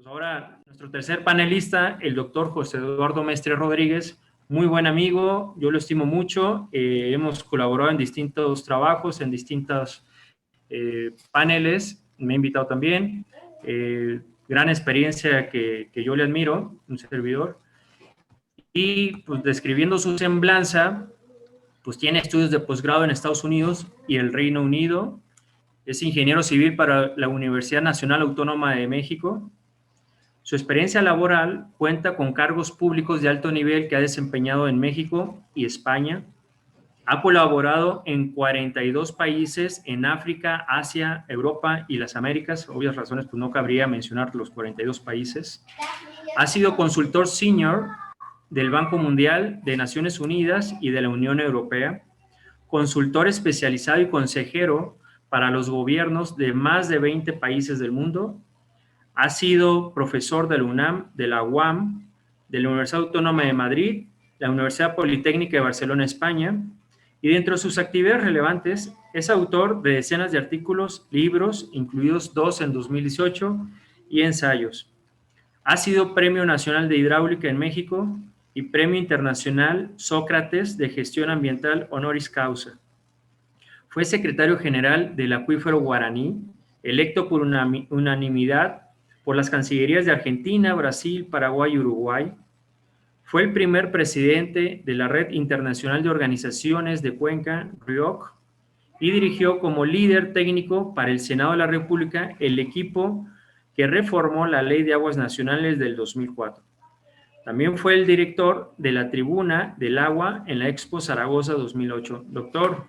Pues ahora, nuestro tercer panelista, el doctor José Eduardo Mestre Rodríguez, muy buen amigo, yo lo estimo mucho, hemos colaborado en distintos trabajos, en distintos paneles, me ha invitado también, gran experiencia que yo le admiro, un servidor, y pues describiendo su semblanza, pues tiene estudios de posgrado en Estados Unidos y el Reino Unido, es ingeniero civil para la Universidad Nacional Autónoma de México. Su experiencia laboral cuenta con cargos públicos de alto nivel que ha desempeñado en México y España. Ha colaborado en 42 países en África, Asia, Europa y las Américas. Obvias razones, pues no cabría mencionar los 42 países. Ha sido consultor senior del Banco Mundial, de Naciones Unidas y de la Unión Europea. Consultor especializado y consejero para los gobiernos de más de 20 países del mundo. Ha sido profesor de la UNAM, de la UAM, de la Universidad Autónoma de Madrid, la Universidad Politécnica de Barcelona, España, y dentro de sus actividades relevantes es autor de decenas de artículos, libros, incluidos 2 en 2018, y ensayos. Ha sido Premio Nacional de Hidráulica en México y Premio Internacional Sócrates de Gestión Ambiental Honoris Causa. Fue secretario general del Acuífero Guaraní, electo por unanimidad por las cancillerías de Argentina, Brasil, Paraguay y Uruguay. Fue el primer presidente de la Red Internacional de Organizaciones de Cuenca, RIOC, y dirigió como líder técnico para el Senado de la República el equipo que reformó la Ley de Aguas Nacionales del 2004. También fue el director de la Tribuna del Agua en la Expo Zaragoza 2008. Doctor,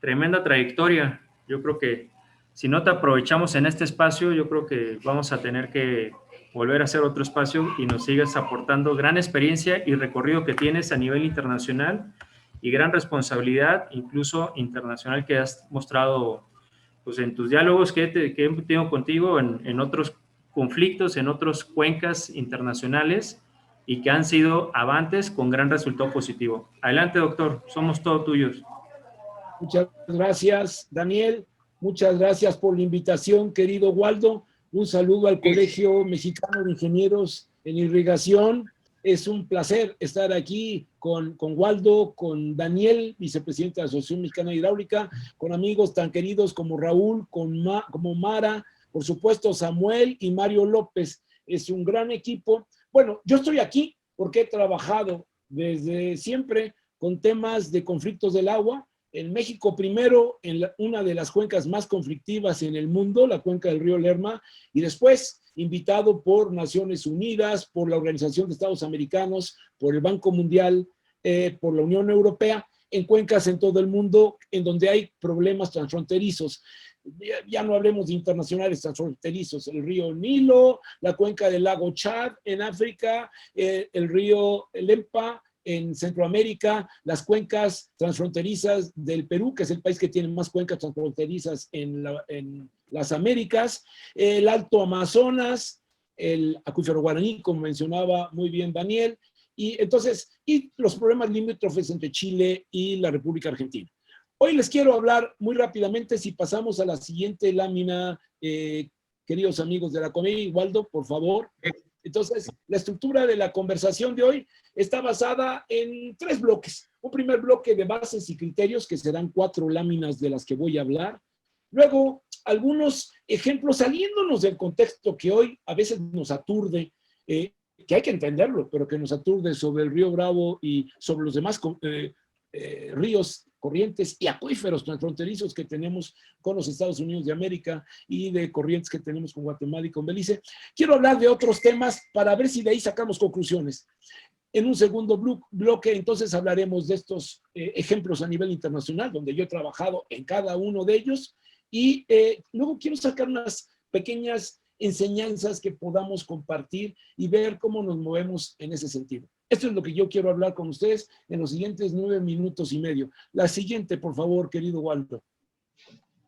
tremenda trayectoria. Yo creo que si no te aprovechamos en este espacio, yo creo que vamos a tener que volver a hacer otro espacio y nos sigas aportando gran experiencia y recorrido que tienes a nivel internacional y gran responsabilidad, incluso internacional, que has mostrado pues, en tus diálogos que he tenido contigo en otros conflictos, en otras cuencas internacionales y que han sido avantes con gran resultado positivo. Adelante, doctor, somos todos tuyos. Muchas gracias, Daniel. Muchas gracias por la invitación, querido Waldo. Un saludo al Colegio Mexicano de Ingenieros en Irrigación. Es un placer estar aquí con Waldo, con Daniel, vicepresidente de la Asociación Mexicana de Hidráulica, con amigos tan queridos como Raúl, como Mara, por supuesto Samuel y Mario López. Es un gran equipo. Bueno, yo estoy aquí porque he trabajado desde siempre con temas de conflictos del agua. En México primero, en una de las cuencas más conflictivas en el mundo, la cuenca del río Lerma, y después invitado por Naciones Unidas, por la Organización de Estados Americanos, por el Banco Mundial, por la Unión Europea, en cuencas en todo el mundo en donde hay problemas transfronterizos. Ya no hablemos de internacionales transfronterizos, el río Nilo, la cuenca del lago Chad en África, el río Lempa en Centroamérica, las cuencas transfronterizas del Perú, que es el país que tiene más cuencas transfronterizas en las Américas, el Alto Amazonas, el acuífero Guaraní, como mencionaba muy bien Daniel, y los problemas limítrofes entre Chile y la República Argentina. Hoy les quiero hablar muy rápidamente, si pasamos a la siguiente lámina, queridos amigos de la comedia, Waldo, por favor. Entonces, la estructura de la conversación de hoy está basada en 3 bloques. Un primer bloque de bases y criterios, que serán 4 láminas de las que voy a hablar. Luego, algunos ejemplos saliéndonos del contexto que hoy a veces nos aturde, que hay que entenderlo, pero que nos aturde sobre el río Bravo y sobre los demás ríos, corrientes y acuíferos transfronterizos que tenemos con los Estados Unidos de América y de corrientes que tenemos con Guatemala y con Belice. Quiero hablar de otros temas para ver si de ahí sacamos conclusiones. En un segundo bloque, entonces, hablaremos de estos ejemplos a nivel internacional, donde yo he trabajado en cada uno de ellos, y luego quiero sacar unas pequeñas enseñanzas que podamos compartir y ver cómo nos movemos en ese sentido. Esto es lo que yo quiero hablar con ustedes en los siguientes 9 minutos y medio. La siguiente, por favor, querido Waldo.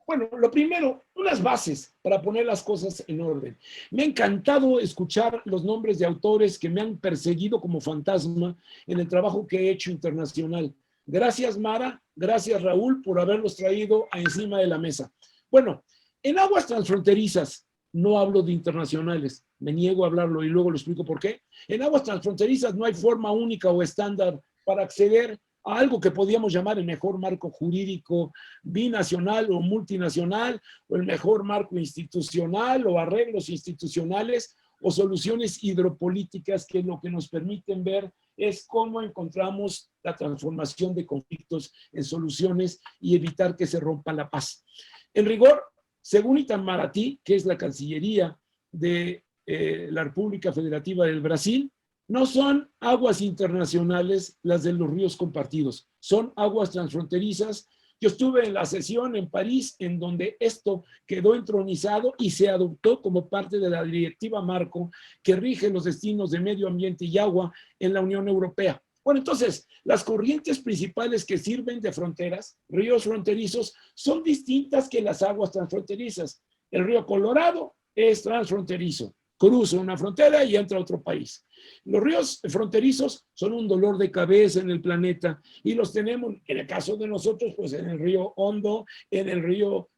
Bueno, lo primero, unas bases para poner las cosas en orden. Me ha encantado escuchar los nombres de autores que me han perseguido como fantasma en el trabajo que he hecho internacional. Gracias, Mara. Gracias, Raúl, por haberlos traído encima de la mesa. Bueno, en aguas transfronterizas, no hablo de internacionales, me niego a hablarlo y luego lo explico por qué. En aguas transfronterizas no hay forma única o estándar para acceder a algo que podríamos llamar el mejor marco jurídico binacional o multinacional, o el mejor marco institucional, o arreglos institucionales, o soluciones hidropolíticas, que lo que nos permiten ver es cómo encontramos la transformación de conflictos en soluciones y evitar que se rompa la paz. En rigor, según Itamaraty, que es la Cancillería de la República Federativa del Brasil, no son aguas internacionales las de los ríos compartidos, son aguas transfronterizas. Yo estuve en la sesión en París en donde esto quedó entronizado y se adoptó como parte de la directiva marco que rige los destinos de medio ambiente y agua en la Unión Europea. Bueno, entonces, las corrientes principales que sirven de fronteras, ríos fronterizos, son distintas que las aguas transfronterizas. El río Colorado es transfronterizo, cruza una frontera y entra a otro país. Los ríos fronterizos son un dolor de cabeza en el planeta y los tenemos, en el caso de nosotros, pues en el río Hondo, en el río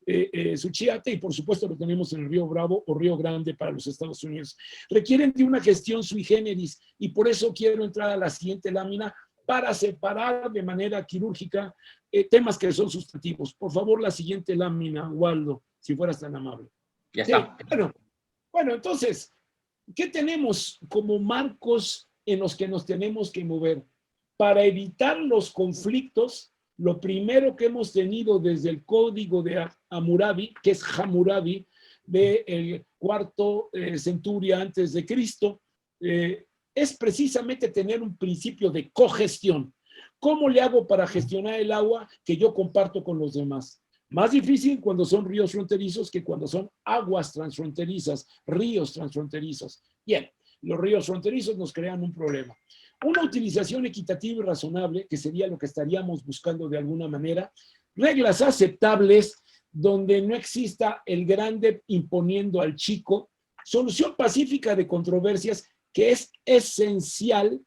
Suchiate y por supuesto lo tenemos en el río Bravo o Río Grande para los Estados Unidos. Requieren de una gestión sui generis y por eso quiero entrar a la siguiente lámina para separar de manera quirúrgica temas que son sustantivos. Por favor, la siguiente lámina, Waldo, si fueras tan amable. Ya está. Bueno, entonces, ¿qué tenemos como marcos en los que nos tenemos que mover? Para evitar los conflictos, lo primero que hemos tenido desde el código de Hammurabi, que es Hammurabi, del cuarto centuria antes de Cristo, es precisamente tener un principio de cogestión. ¿Cómo le hago para gestionar el agua que yo comparto con los demás? Más difícil cuando son ríos fronterizos que cuando son aguas transfronterizas, ríos transfronterizos. Bien, los ríos fronterizos nos crean un problema. Una utilización equitativa y razonable, que sería lo que estaríamos buscando de alguna manera, reglas aceptables donde no exista el grande imponiendo al chico, solución pacífica de controversias que es esencial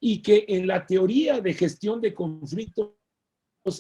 y que en la teoría de gestión de conflictos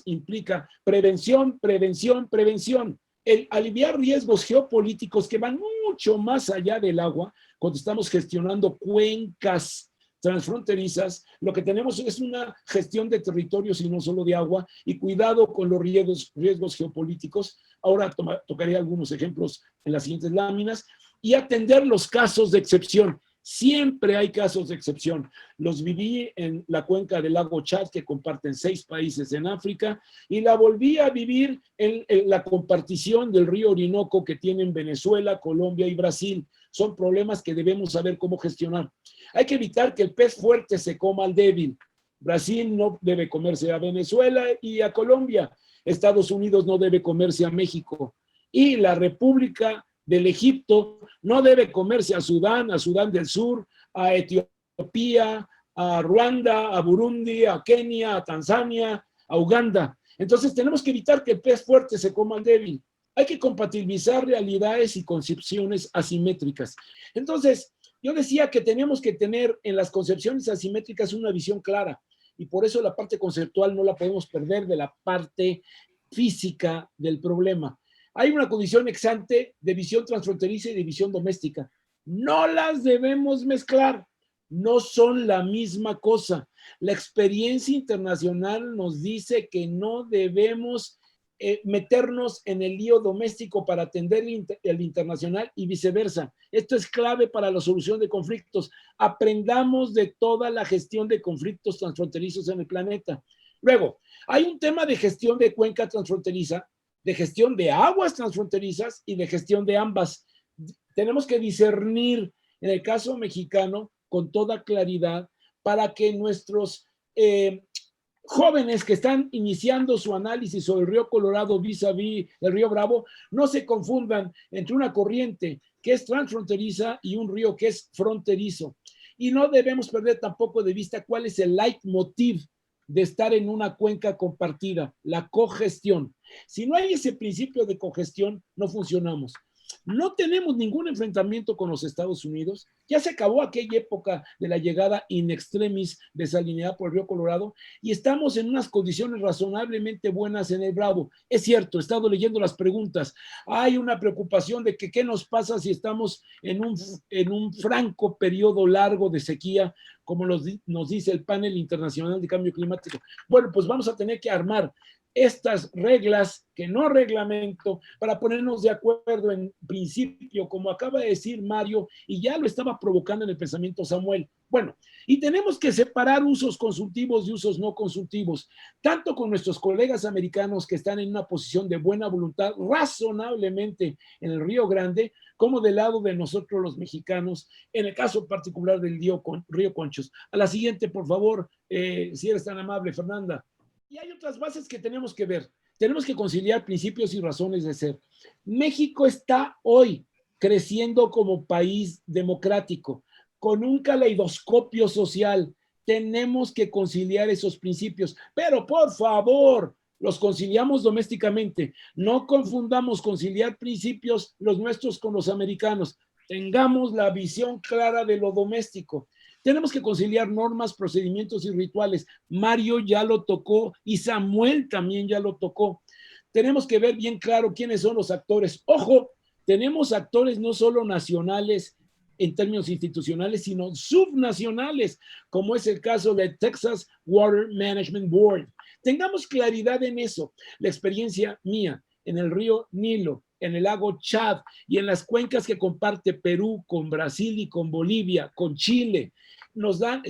implica prevención, prevención, prevención. El aliviar riesgos geopolíticos que van mucho más allá del agua, cuando estamos gestionando cuencas transfronterizas, lo que tenemos es una gestión de territorios y no solo de agua, y cuidado con los riesgos geopolíticos. Ahora tocaré algunos ejemplos en las siguientes láminas, y atender los casos de excepción. Siempre hay casos de excepción. Los viví en la cuenca del lago Chad, que comparten 6 países en África, y la volví a vivir en la compartición del río Orinoco que tienen Venezuela, Colombia y Brasil. Son problemas que debemos saber cómo gestionar. Hay que evitar que el pez fuerte se coma al débil. Brasil no debe comerse a Venezuela y a Colombia. Estados Unidos no debe comerse a México. Y la República del Egipto no debe comerse a Sudán del Sur, a Etiopía, a Ruanda, a Burundi, a Kenia, a Tanzania, a Uganda. Entonces tenemos que evitar que el pez fuerte se coma al débil. Hay que compatibilizar realidades y concepciones asimétricas. Entonces, yo decía que tenemos que tener en las concepciones asimétricas una visión clara, y por eso la parte conceptual no la podemos perder de la parte física del problema. Hay una condición ex ante de visión transfronteriza y de visión doméstica. No las debemos mezclar, no son la misma cosa. La experiencia internacional nos dice que no debemos meternos en el lío doméstico para atender el internacional y viceversa. Esto es clave para la solución de conflictos. Aprendamos de toda la gestión de conflictos transfronterizos en el planeta. Luego, hay un tema de gestión de cuenca transfronteriza, de gestión de aguas transfronterizas y de gestión de ambas. Tenemos que discernir, en el caso mexicano, con toda claridad, para que nuestros jóvenes que están iniciando su análisis sobre el río Colorado vis-a-vis el río Bravo, no se confundan entre una corriente que es transfronteriza y un río que es fronterizo. Y no debemos perder tampoco de vista cuál es el leitmotiv de estar en una cuenca compartida, la cogestión. Si no hay ese principio de cogestión, no funcionamos. No tenemos ningún enfrentamiento con los Estados Unidos. Ya se acabó aquella época de la llegada in extremis desalineada por el río Colorado y estamos en unas condiciones razonablemente buenas en el Bravo. Es cierto, he estado leyendo las preguntas. Hay una preocupación de que qué nos pasa si estamos en un franco periodo largo de sequía, como nos dice el panel internacional de cambio climático. Bueno, pues vamos a tener que armar estas reglas que no reglamento para ponernos de acuerdo en principio, como acaba de decir Mario, y ya lo estaba provocando en el pensamiento Samuel. Bueno, y tenemos que separar usos consultivos de usos no consultivos, tanto con nuestros colegas americanos que están en una posición de buena voluntad razonablemente en el Río Grande, como del lado de nosotros los mexicanos, en el caso particular del Río Conchos. A la siguiente, por favor, si eres tan amable, Fernanda. Y hay otras bases que tenemos que ver. Tenemos que conciliar principios y razones de ser. México está hoy creciendo como país democrático, con un caleidoscopio social. Tenemos que conciliar esos principios. Pero por favor, los conciliamos domésticamente. No confundamos conciliar principios los nuestros con los americanos. Tengamos la visión clara de lo doméstico. Tenemos que conciliar normas, procedimientos y rituales. Mario ya lo tocó y Samuel también ya lo tocó. Tenemos que ver bien claro quiénes son los actores. Ojo, tenemos actores no solo nacionales en términos institucionales, sino subnacionales, como es el caso de Texas Water Management Board. Tengamos claridad en eso. La experiencia mía en el río Nilo, en el lago Chad y en las cuencas que comparte Perú con Brasil y con Bolivia, con Chile, nos dan,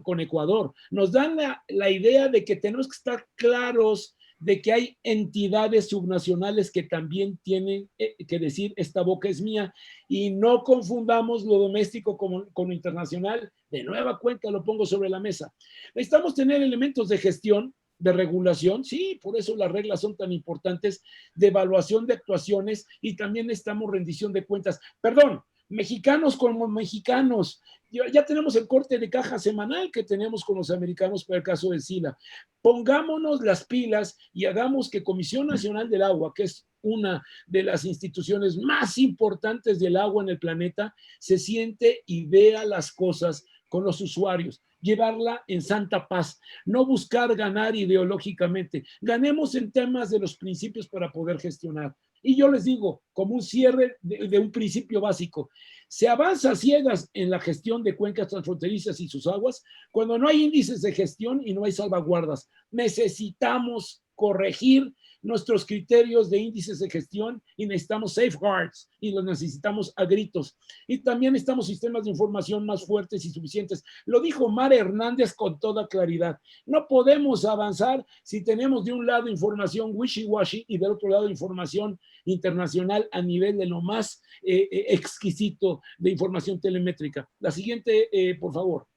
con Ecuador, nos dan la idea de que tenemos que estar claros de que hay entidades subnacionales que también tienen que decir esta boca es mía y no confundamos lo doméstico con lo internacional. De nueva cuenta lo pongo sobre la mesa. Necesitamos tener elementos de gestión, de regulación, sí, por eso las reglas son tan importantes, de evaluación de actuaciones y también necesitamos rendición de cuentas. Perdón, mexicanos como mexicanos. Ya tenemos el corte de caja semanal que tenemos con los americanos para el caso de Sila. Pongámonos las pilas y hagamos que Comisión Nacional del Agua, que es una de las instituciones más importantes del agua en el planeta, se siente y vea las cosas con los usuarios, llevarla en santa paz, no buscar ganar ideológicamente. Ganemos en temas de los principios para poder gestionar. Y yo les digo, como un cierre de un principio básico, se avanza a ciegas en la gestión de cuencas transfronterizas y sus aguas cuando no hay índices de gestión y no hay salvaguardas. Necesitamos corregir nuestros criterios de índices de gestión y necesitamos safeguards y los necesitamos a gritos. Y también necesitamos sistemas de información más fuertes y suficientes. Lo dijo Mara Hernández con toda claridad. No podemos avanzar si tenemos de un lado información wishy-washy y del otro lado información internacional a nivel de lo más exquisito de información telemétrica. La siguiente, por favor.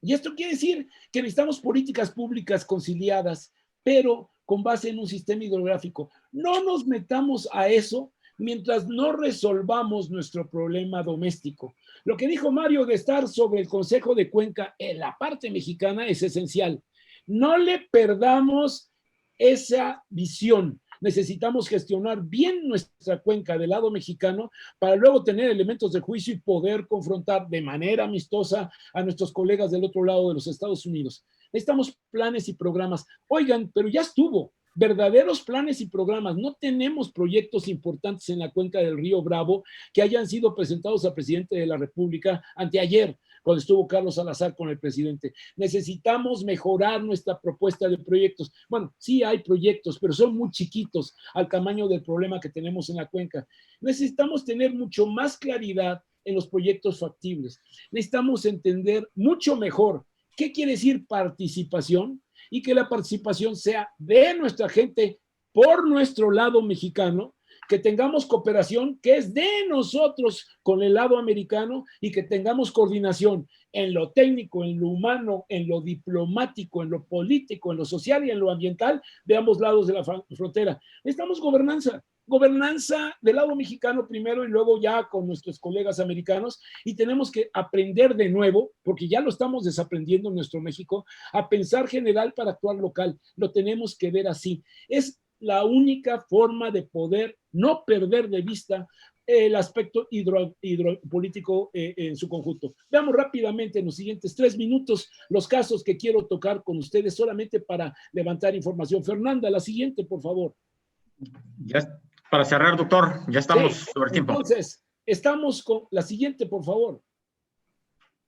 Y esto quiere decir que necesitamos políticas públicas conciliadas, pero con base en un sistema hidrográfico. No nos metamos a eso mientras no resolvamos nuestro problema doméstico. Lo que dijo Mario de estar sobre el Consejo de Cuenca en la parte mexicana es esencial. No le perdamos esa visión. Necesitamos gestionar bien nuestra cuenca del lado mexicano para luego tener elementos de juicio y poder confrontar de manera amistosa a nuestros colegas del otro lado de los Estados Unidos. Necesitamos planes y programas. Oigan, pero ya estuvo. Verdaderos planes y programas. No tenemos proyectos importantes en la cuenca del Río Bravo que hayan sido presentados al presidente de la República anteayer, cuando estuvo Carlos Salazar con el presidente. Necesitamos mejorar nuestra propuesta de proyectos. Bueno, sí hay proyectos, pero son muy chiquitos al tamaño del problema que tenemos en la cuenca. Necesitamos tener mucho más claridad en los proyectos factibles. Necesitamos entender mucho mejor qué quiere decir participación y que la participación sea de nuestra gente por nuestro lado mexicano, que tengamos cooperación que es de nosotros con el lado americano y que tengamos coordinación en lo técnico, en lo humano, en lo diplomático, en lo político, en lo social y en lo ambiental de ambos lados de la frontera. Necesitamos gobernanza del lado mexicano primero y luego ya con nuestros colegas americanos, y tenemos que aprender de nuevo, porque ya lo estamos desaprendiendo en nuestro México, a pensar general para actuar local. Lo tenemos que ver así. Es la única forma de poder no perder de vista el aspecto hidropolítico en su conjunto. Veamos rápidamente en los siguientes 3 minutos los casos que quiero tocar con ustedes solamente para levantar información. Fernanda, la siguiente, por favor. Ya, para cerrar, doctor, ya estamos sobre tiempo. Entonces, estamos con la siguiente, por favor.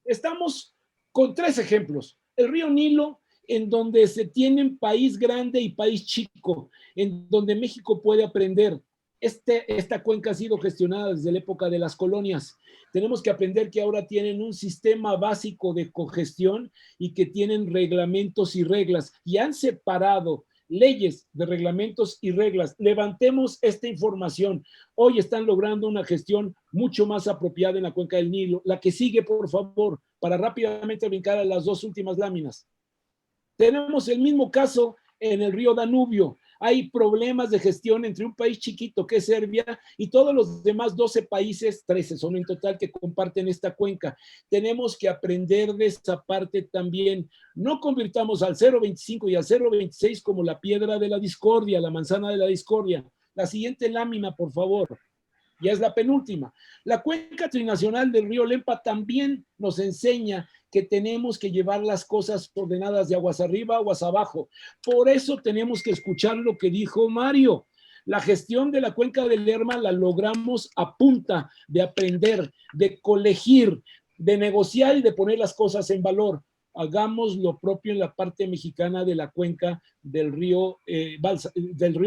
Estamos con 3 ejemplos. El río Nilo, en donde se tienen país grande y país chico, en donde México puede aprender. Esta cuenca ha sido gestionada desde la época de las colonias. Tenemos que aprender que ahora tienen un sistema básico de cogestión y que tienen reglamentos y reglas y han separado leyes de reglamentos y reglas. Levantemos esta información. Hoy están logrando una gestión mucho más apropiada en la cuenca del Nilo. La que sigue, por favor, para rápidamente brincar a las 2 últimas láminas. Tenemos el mismo caso en el río Danubio. Hay problemas de gestión entre un país chiquito que es Serbia y todos los demás 12 países, 13 son en total, que comparten esta cuenca. Tenemos que aprender de esa parte también. No convirtamos al 0.25 y al 0.26 como la piedra de la discordia, la manzana de la discordia. La siguiente lámina, por favor. Ya es la penúltima. La cuenca trinacional del río Lempa también nos enseña que tenemos que llevar las cosas ordenadas de aguas arriba, aguas abajo. Por eso tenemos que escuchar lo que dijo Mario. La gestión de la cuenca del Lerma la logramos a punta de aprender, de colegir, de negociar y de poner las cosas en valor. Hagamos lo propio en la parte mexicana de la cuenca del río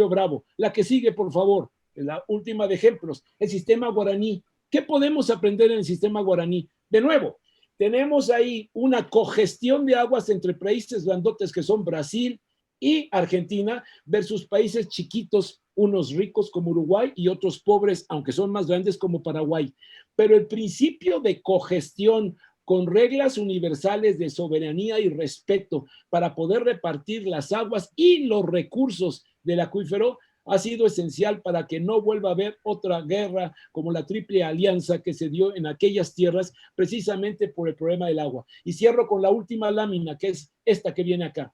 Bravo. La que sigue, por favor, la última de ejemplos, el sistema guaraní. ¿Qué podemos aprender en el sistema guaraní? De nuevo, tenemos ahí una cogestión de aguas entre países grandotes que son Brasil y Argentina versus países chiquitos, unos ricos como Uruguay y otros pobres, aunque son más grandes como Paraguay. Pero el principio de cogestión con reglas universales de soberanía y respeto para poder repartir las aguas y los recursos del acuífero ha sido esencial para que no vuelva a haber otra guerra como la Triple Alianza que se dio en aquellas tierras precisamente por el problema del agua. Y cierro con la última lámina, que es esta que viene acá.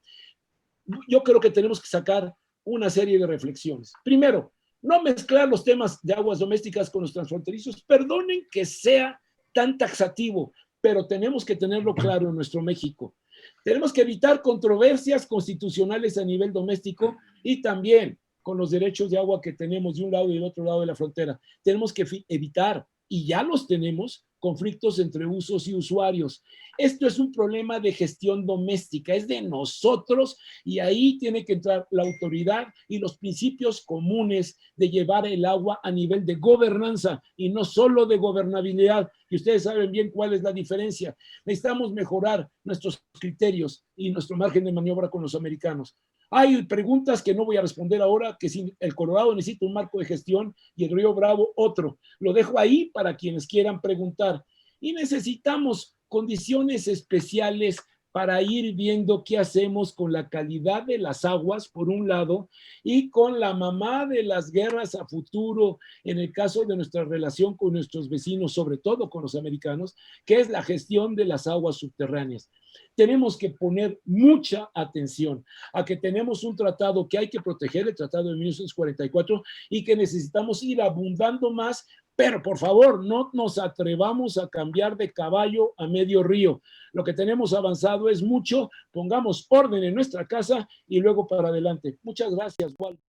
Yo creo que tenemos que sacar una serie de reflexiones. Primero, no mezclar los temas de aguas domésticas con los transfronterizos. Perdonen que sea tan taxativo, pero tenemos que tenerlo claro en nuestro México. Tenemos que evitar controversias constitucionales a nivel doméstico y también con los derechos de agua que tenemos de un lado y del otro lado de la frontera. Tenemos que evitar, y ya los tenemos, conflictos entre usos y usuarios. Esto es un problema de gestión doméstica, es de nosotros y ahí tiene que entrar la autoridad y los principios comunes de llevar el agua a nivel de gobernanza y no solo de gobernabilidad, y ustedes saben bien cuál es la diferencia. Necesitamos mejorar nuestros criterios y nuestro margen de maniobra con los americanos. Hay preguntas que no voy a responder ahora, que si el Colorado necesita un marco de gestión y el Río Bravo otro. Lo dejo ahí para quienes quieran preguntar. Y necesitamos condiciones especiales para ir viendo qué hacemos con la calidad de las aguas, por un lado, y con la mamá de las guerras a futuro, en el caso de nuestra relación con nuestros vecinos, sobre todo con los americanos, que es la gestión de las aguas subterráneas. Tenemos que poner mucha atención a que tenemos un tratado que hay que proteger, el Tratado de 1944, y que necesitamos ir abundando más, pero por favor no nos atrevamos a cambiar de caballo a medio río. Lo que tenemos avanzado es mucho, pongamos orden en nuestra casa y luego para adelante. Muchas gracias, Waldo.